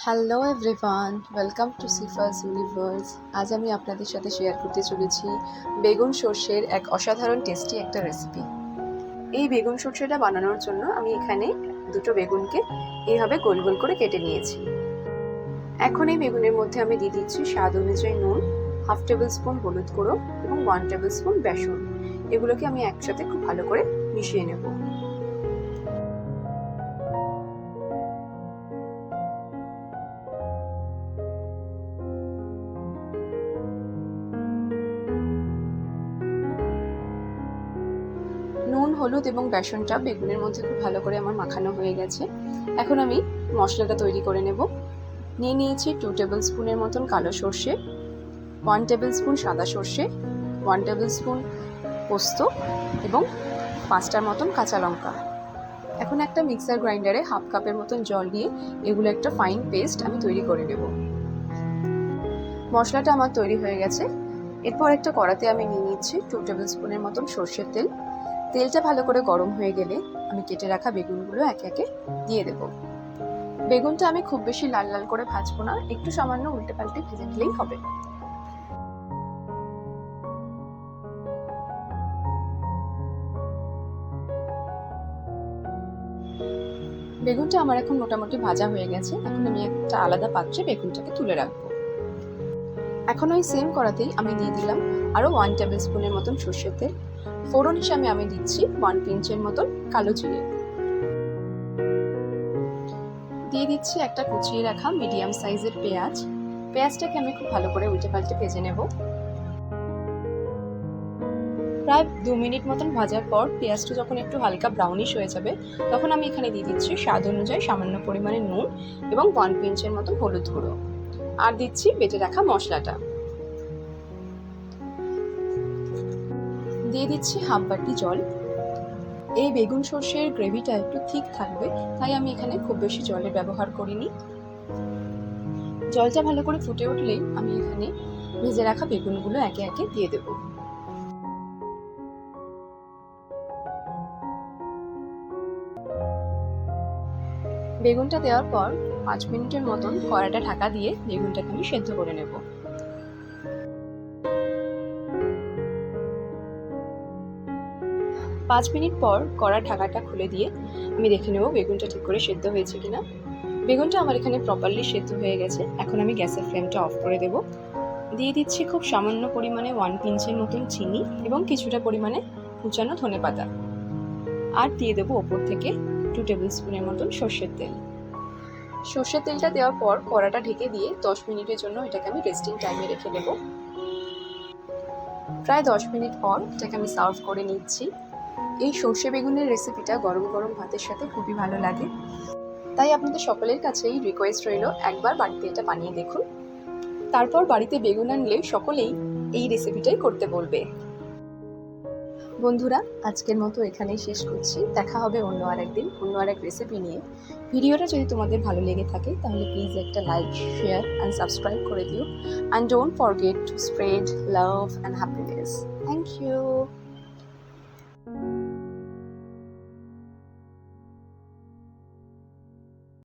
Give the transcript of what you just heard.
Hello everyone, welcome to সিফাস universe. আজ আমি আপনাদের সাথে শেয়ার করতে চলেছি বেগুন সর্ষের এক অসাধারণ টেস্টি একটা রেসিপি। এই বেগুন সর্ষেটা বানানোর জন্য আমি এখানে দুটো বেগুনকে এইভাবে গোল গোল করে কেটে নিয়েছি। এখন এই বেগুনের মধ্যে আমি দিয়ে দিচ্ছি স্বাদ অনুযায়ী নুন, 1/2 টেবিল স্পুন হলুদ গুঁড়ো এবং 1 টেবিল স্পুন বেসন। এগুলোকে আমি একসাথে খুব ভালো করে মিশিয়ে নেব। নুন, হলুদ এবং বেসনটা বেগুনের মধ্যে খুব ভালো করে আমার মাখানো হয়ে গেছে। এখন আমি মশলাটা তৈরি করে নেব। নিয়ে নিয়েছি 2 টেবিল স্পুনের মতন কালো সর্ষে, 1 টেবিল স্পুন সাদা সর্ষে, 1 টেবিল স্পুন পোস্ত এবং 5টার মতন কাঁচা লঙ্কা। এখন একটা মিক্সার গ্রাইন্ডারে 1/2 কাপের মতন জল দিয়ে এগুলো একটা ফাইন পেস্ট আমি তৈরি করে নেব। মশলাটা আমার তৈরি হয়ে গেছে। এরপর একটা কড়াতে আমি নিয়ে নিচ্ছি 2 টেবিল স্পুনের মতন সর্ষের তেল। তেলটা ভালো করে গরম হয়ে গেলে আমি কেটে রাখা বেগুনগুলো একে একে দিয়ে দেব। বেগুনটা আমি খুব বেশি লাল লাল করে ভাজবো না, একটু সামান্য উল্টে পাল্টে ভেজে নিলেই হবে। বেগুনটা আমার এখন মোটামুটি ভাজা হয়ে গেছে। এখন আমি একটা আলাদা পাত্রে বেগুনটাকে তুলে রাখবো। এখন ওই সেম কড়াতেই আমি দিয়ে দিলাম আরও 1 টেবিল স্পুনের মতন সর্ষের তেল। ফোড়ন হিসাবে আমি দিচ্ছি 1 পিঞ্চের মতন কালো জিরে। দিয়ে দিচ্ছি একটা কুচিয়ে রাখা মিডিয়াম সাইজের পেঁয়াজ। পেঁয়াজটাকে আমি খুব ভালো করে উল্টে পাল্টে ভেজে নেব। প্রায় 2 মিনিট মতন ভাজার পর পেঁয়াজটা যখন একটু হালকা ব্রাউনিশ হয়ে যাবে, তখন আমি এখানে দিয়ে দিচ্ছি স্বাদ অনুযায়ী সামান্য পরিমাণে নুন এবং 1 পিঞ্চের মতন হলুদ গুঁড়ো। আর দিচ্ছি বেটে রাখা মশলাটা। দিয়ে দিচ্ছি 1/2 বাটি জল। এই বেগুন সর্ষের গ্রেভিটা একটু থিক থাকবে, তাই আমি এখানে খুব বেশি জলের ব্যবহার করিনি। জলটা ভালো করে ফুটে উঠলেই আমি এখানে ভেজে রাখা বেগুনগুলো একে একে দিয়ে দেব। বেগুনটা দেওয়ার পর 5 মিনিটের মতন কড়াটা ঢাকা দিয়ে বেগুনটাকে আমি সেদ্ধ করে নেব। পাঁচ মিনিট পর কড়ার ঢাকাটা খুলে দিয়ে আমি দেখে নেব বেগুনটা ঠিক করে সেদ্ধ হয়েছে কিনা। বেগুনটা আমার এখানে প্রপারলি সেদ্ধ হয়ে গেছে। এখন আমি গ্যাসের ফ্লেমটা অফ করে দেব। দিয়ে দিচ্ছি খুব সামান্য পরিমাণে 1 পিঞ্চের মতন চিনি এবং কিছুটা পরিমাণে কুচানো ধনেপাতা। আর দিয়ে দেবো ওপর থেকে 2 টেবিল স্পুনের মতন সর্ষের তেল। সর্ষের তেলটা দেওয়ার পর কড়াটা ঢেকে দিয়ে 10 মিনিটের জন্য এটাকে আমি রেস্টিং টাইমে রেখে দেব। প্রায় 10 মিনিট পর এটাকে আমি সার্ভ করে নিচ্ছি। এই সর্ষে বেগুনের রেসিপিটা গরম গরম ভাতের সাথে খুবই ভালো লাগে, তাই আপনাদের সকলের কাছেই রিকোয়েস্ট রইল একবার বাড়িতে এটা বানিয়ে দেখুন। তারপর বাড়িতে বেগুন আনলে সকলেই এই রেসিপিটাই করতে বলবে। বন্ধুরা, আজকের মতো এখানেই শেষ করছি। দেখা হবে অন্য আরেকদিন অন্য আরেক রেসিপি নিয়ে। ভিডিওটা যদি তোমাদের ভালো লেগে থাকে তাহলে প্লিজ একটা লাইক, শেয়ার অ্যান্ড সাবস্ক্রাইব করে দিও। And don't forget to spread love and happiness. Thank you.